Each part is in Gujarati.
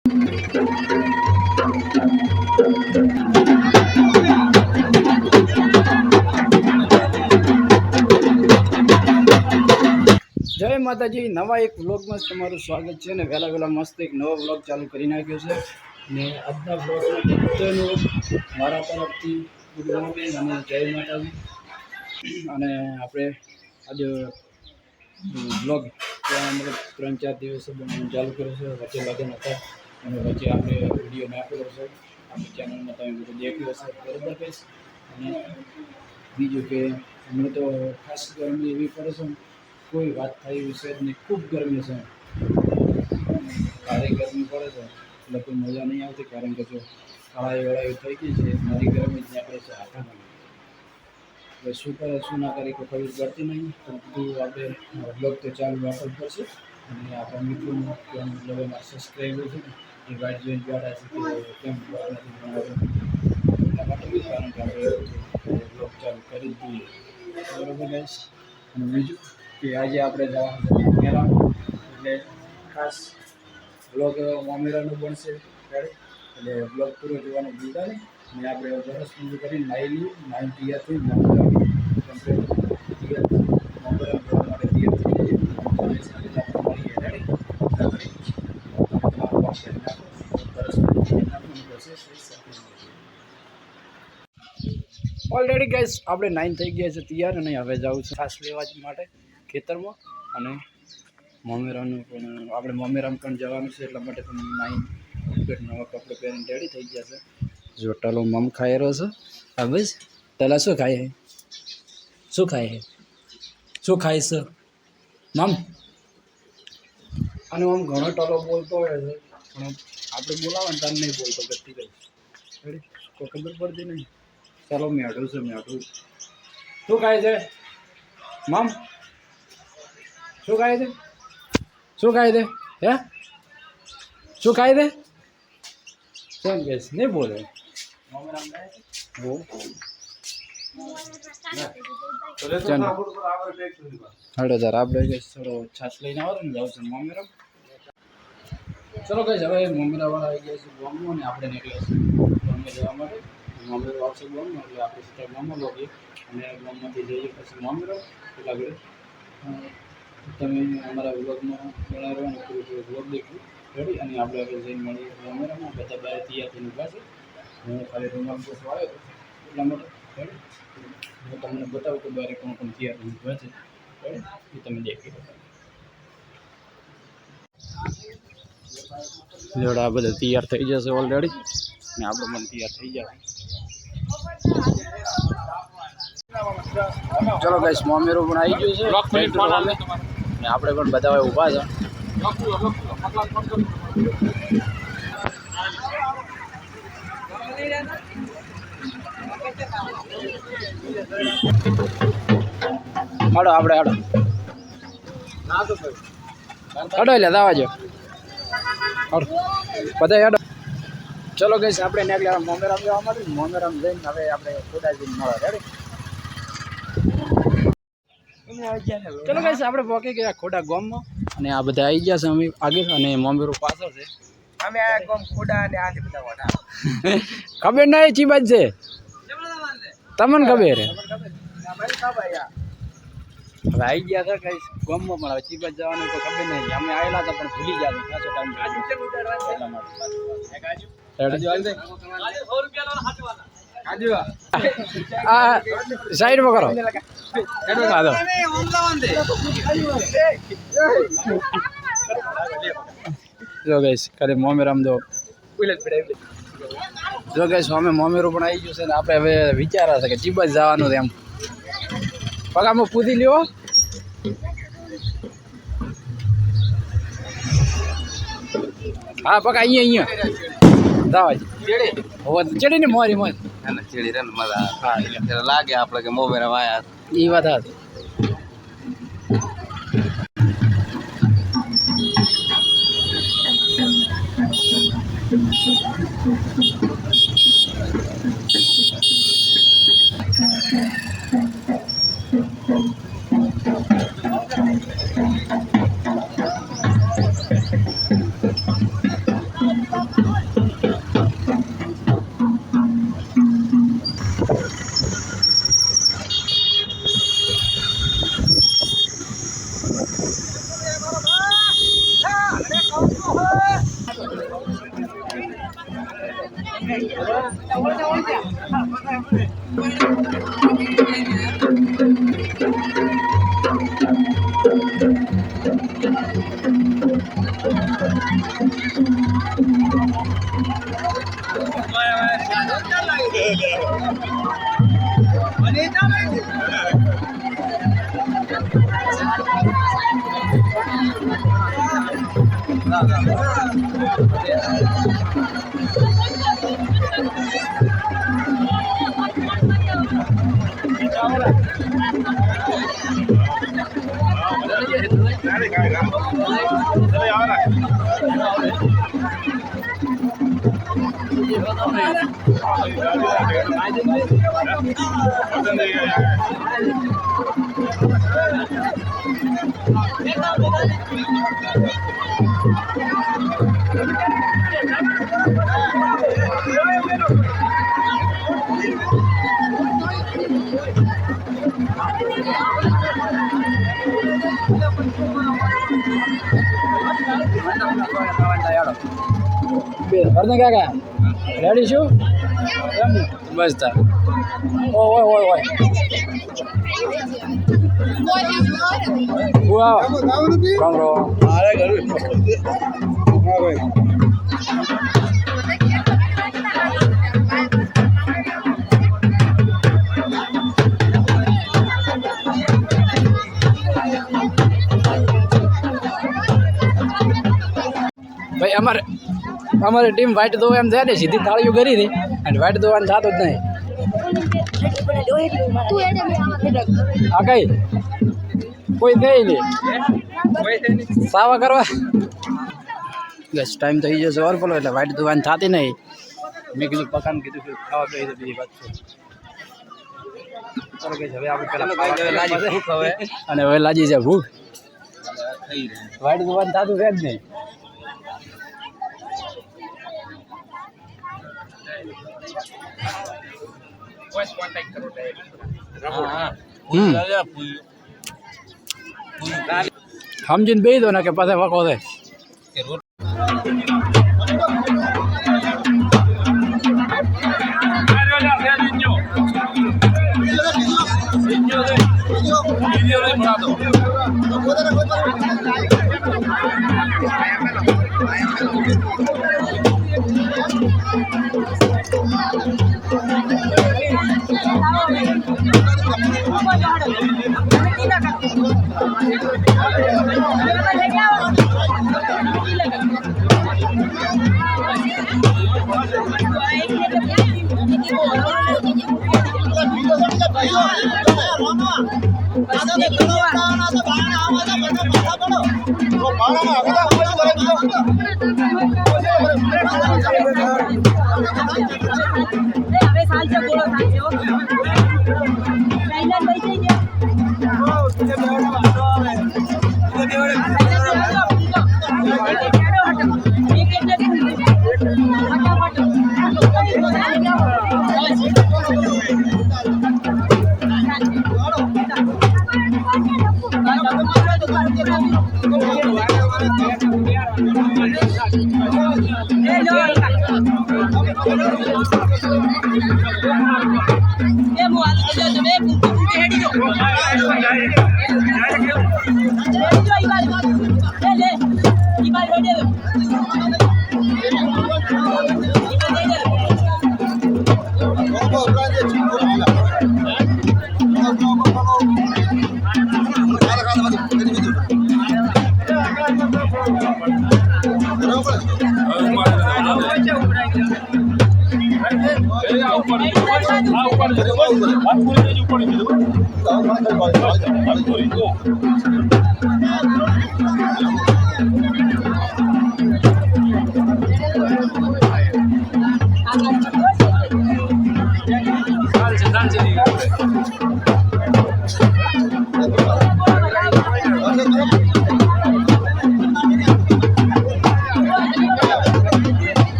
જય માતાજી, નવા એક વ્લોગમાં તમારું સ્વાગત છે ને વહેલા મસ્ત એક નવો વ્લોગ ચાલુ કરી નાખ્યો છે ને આજના વ્લોગમાં બધાનું મારા તરફથી ગુડ મોર્નિંગ અને જય માતાજી। અને આપણે આજે વ્લોગ મતલબ 3-4 દિવસ ચાલુ કર્યો છે। વચ્ચે લગ્ન હતા અને વચ્ચે આપણે વિડીયો નાખેલો છે આપણી ચેનલમાં, તમે બધું દેખ્યું હશે બરાબર કહીશ। અને બીજું કે હમણાં તો ખાસ ગરમી એવી પડે છે, કોઈ વાત થઈ વિશે નહીં, ખૂબ ગરમી છે, ભારે ગરમી પડે છે એટલે કોઈ મજા નહીં આવતી, કારણ કે જો કાળાઈ થઈ ગઈ છે, મારી ગરમી જ નીકળે છે આખામાં। એટલે શું કરે શું ના કરે કોઈ ખબર પડતી નહીં, પરંતુ આપણે બ્લોગ તો ચાલુ રાખવું પડશે। અને આપણા મિત્રોનું મતલબ એના સબસ્ક્રાઈબર છે ને એ વાઇટ જોઈને બેઠા છે કે કેમ બ્લોગ નથી બનાવ્યો, એટલા માટે બી કારણ કે આપણે બ્લોગ ચાલુ કરી જ દઈએ બરાબર ગાઈસ। અને બીજું કે આજે આપણે જવાનું છે મામેરા, એટલે ખાસ બ્લોગ મામેરાનું બનશે ત્યારે, એટલે બ્લોગ પૂરો જોવાનું ભૂલતા નહીં। અને આપણે બરસ પૂરું કરીને નાહી લઈએ, નાહી તૈયાર થઈ મામેરા કમ્પ્લીટ તૈયાર મામેરા જવા માટે તૈયાર થઈ જઈએ અને સાથે આપણે મળીએ રેડી ઓલરેડી ગાઈસ આપણે 9 થઈ ગયા છે તૈયાર, અને હવે જવું છે ખાસ લેવા માટે ખેતરમાં। અને મામેરાનું પણ આપણે મામેરામાં પણ જવાનું છે, એટલા માટે પણ 9 કમ્પ્લીટ નવા કપડે પહેરીને રેડી થઈ ગયા છે। જો ટલો મમ ખાઈ રહ્યો છે, હા બસ ટલા શું ખાય છે, શું ખાય છે, શું ખાય છે મમ? અને આમ ઘણો ટલો બોલતો હોય છે પણ આપણે બોલાવે ને તાર નહીં બોલતો, ગતિ ગઈ રેડી કોઈ ખબર પડતી નહીં। ચાલો મેઢું છે મેઢું, શું ખાય છે મમ? શું ખાય છે, શું ખાય છે, હે શું ખાય છે, કેમ કે નહીં બોલે હડો તાર આપણે થોડો છાસ લઈને આવો ને જાવ છે મામેરા। ચલો કઈ હવે મામેરાવાળા આવી ગયા છે ગામમાં અને આપણે નીકળ્યા છીએ ગામે જવા માટે। મામેરો આવશે ગામમાં એટલે આપણે સીધા ગામમાં લોગીએ અને ગામમાંથી જઈએ પછી મામેરો। એટલા ઘડે તમે અમારા વ્લોગમાં બના રહેવાનું, પૂરું વ્લોગ દેખ્યું રેડી। અને આપણે હવે જઈને મળીએ મામેરામાં, બધા બહાર તૈયાર થઈને ઊભા છે, હું ખાલી રૂમાલ બસ આવ્યો એટલા માટે રેડી। હું તમને બતાવું કે બહાર કોણ કોણ તૈયાર થઈને ઊભા છે રેડી, એ તમે દેખી લો। જોડે આ બધા તૈયાર થઈ જશે ઓલરેડી ને આપણે પણ તૈયાર થઈ જાય। ચલો ગાઈસ મામેરો પણ આવી ગયું છે ને આપણે પણ બધા હવે ઊભા છે। હાડો આપણે હાડો હાડો એટલે દાવાજો હાડો બધા હાડો। ચલો ગઈશ આપણે નીકળ્યા મામેરામ જવા માટે, મામેરામ જઈને હવે આપણે ખોડાજીને મળે રેડી। ચલો ગઈશ આપણે પહોંચી ગયા ખોડા ગામમાં અને આ બધા આવી ગયા છે અમે આગળ અને મામેરો પાછળ છે। અમે આ ગામ ખોડા અને આ બધા વડા ખબર નહીં ચી બાજ છે તમને ખબર હવે આવી ગયા હતા કઈ ગામમાં, પણ હવે ચી બાજ જવાનું તો ખબર નહીં, અમે આવેલા હતા પણ ભૂલી ગયા ખાસો ટાઈમ સાઈડ માં કરો જો ગઈશ ખાલી મામેરામ જો ગઈશ અમે મામેરું પણ આવી ગયું છે ને આપણે હવે વિચારા છે કે ચીબજ જવાનું છે એમ પગામાં પૂછી લ્યો। હા પકા અહીંયા દાવા ચડી ને મોરી મોજ ચડી રે મજા હા લાગે આપણે કે મોમેરા વાયા એ વાત હતી। करना क्या क्या रेडी शू बस था ओ ओए ओए ओए वाह कम रो अरे घर हां भाई भाई हमारी टीम व्हाइट दो एम जाने सीधी तालियों करी थी एंड व्हाइट दो एम था तो नहीं आ गई कोई दे ही नहीं सावा करवा गैस टाइम तो ये जोर बोलो એટલે વ્હાઈટ દુકાન થાતી નહીં મેં કીધું પકાન કીધું કે ખાવા ગઈ તો બીજી વાત છે ચાલો ગઈ હવે આપણે પેલા લાજી ભૂખ હવે અને હવે લાજી છે ભૂખ વ્હાઈટ દુકાન થાતું છે જ નહીં वॉइस कांटेक्ट करो डायरेक्ट हम जिन बेई दो ना के पास वको दे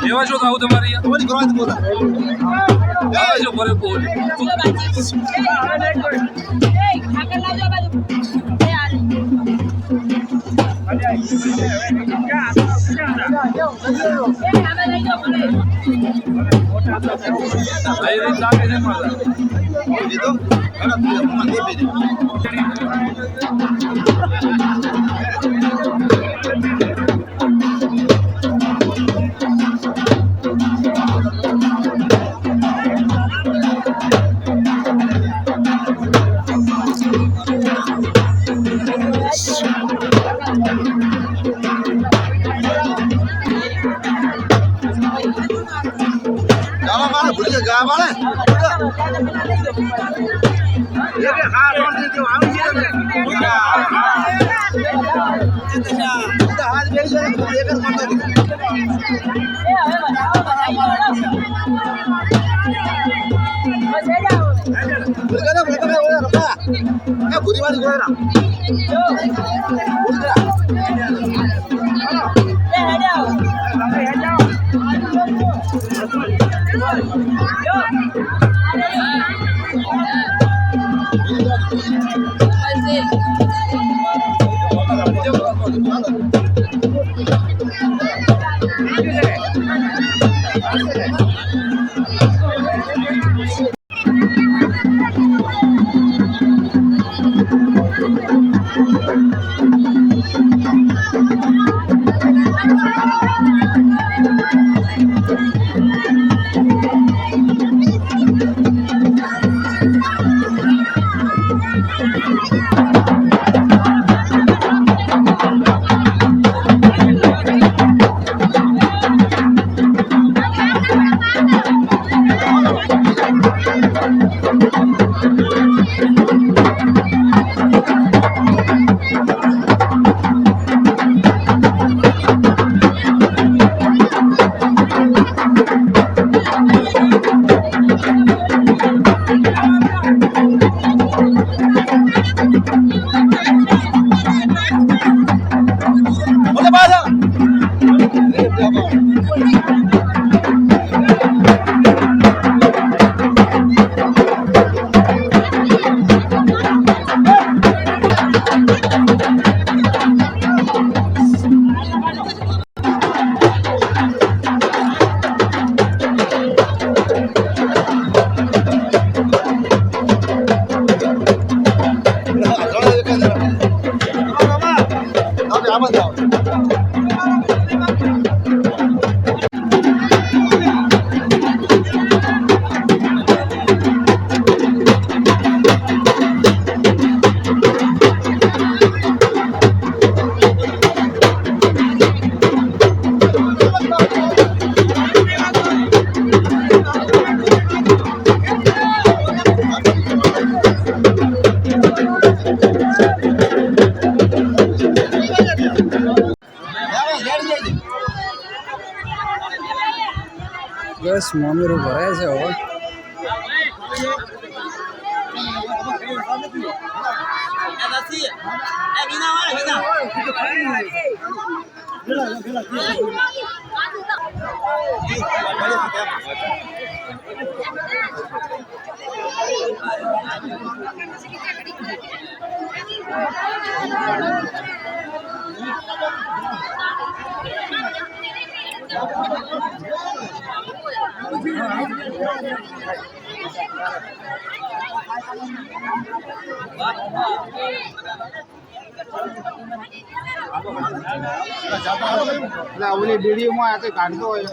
લેવા છો ખાવું તમારે જો ભરે બોલ બસ મામેરું ભરાય છે હવે. ઓલી વિડીયોમાં આ કાઢતો હોય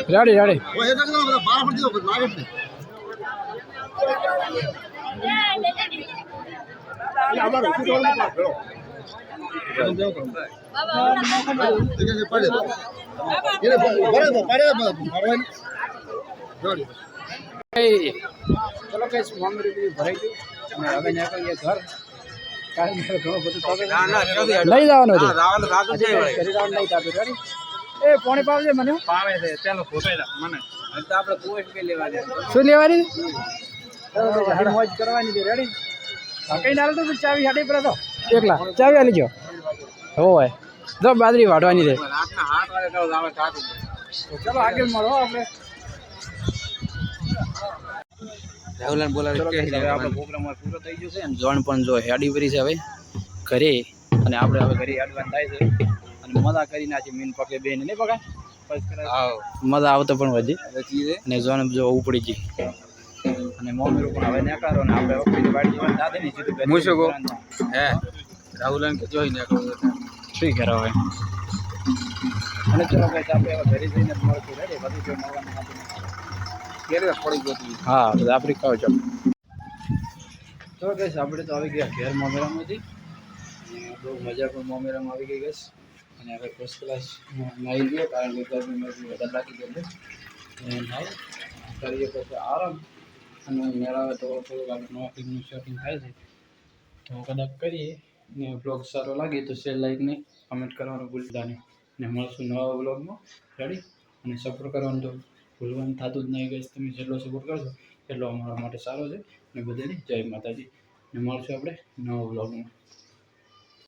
રેડી રેડી ચલો કઈ મામરી બધી ભરાઈ ગયું અને હવે નીકળીએ ઘર કારણ કે ઘણું બધું લઈ જવાનું હતું કરી જવાનું નહીં થતું રેડી એ પોણી પાવજે મને પાવે છે ચાલો ફોટો મને તો આપણે પોસ્ટ કે લેવાની શું લેવાની હાડી મોજ કરવાની છે રેડી કઈ ના તો ચાવી હાડી પર તો એકલા ચાવી આલી જો હોય જો બાજરી વાટવાની છે રાતના 8 વાગે તો આવે કાઢું ચલો આગળ મળો આપણે રાહુલન બોલાવી કે આપણો પ્રોગ્રામ પૂરો થઈ ગયો છે અને જોણ પણ જો હેડી ભરી છે હવે ઘરે અને આપણે હવે ઘરે હેડવાનું થાય છે અને મજા કરી નાખી મીન પકે બેન નહીં પકાય મજા આવતો પણ વધી અને જોણ જો ઉપડી ગઈ અને મમ્મી પણ હવે નેકારો ને આપણે ઓફિસ વાડી જવાનું દાદે ની સીધું મૂછો ગો હે રાહુલન કે જોઈને શું કરો હવે અને ચલો કઈ આપણે હવે ઘરે જઈને મળતું રેડી બધું જો મળવાનું હતું કેરે પડી ગઈ હા બધા આફ્રિકા છો તો ગઈશ આપણે તો આવી ગયા ઘેર મોમેરામાંથી બહુ મજા પણ મોમેરામાં આવી ગઈ ગઈશ અને હવે ફર્સ્ટ ક્લાસ નાહી લઈએ કારણ કે ગરમીમાં વધારે લાગી ગયું છે નાહી કરીએ પછી આરામ અને મેળાવે તો થોડુંક આપણે નવા ફિલ્મનું શૂટિંગ થાય છે તો કદાચ કરીએ ને બ્લોગ સારો લાગે તો શેર લાઈકને કમેન્ટ કરવાનું ભૂલતા નહીં ને મળશું નવા બ્લોગમાં રેડી અને સપોર્ટ કરવાનું તો ભૂલવાનું થતું જ નહીં ગઈશ તમે જેટલો સપોર્ટ કરશો એટલો અમારા માટે સારો છે અને બધાને જય માતાજી ને મળશું આપણે નવા બ્લોગમાં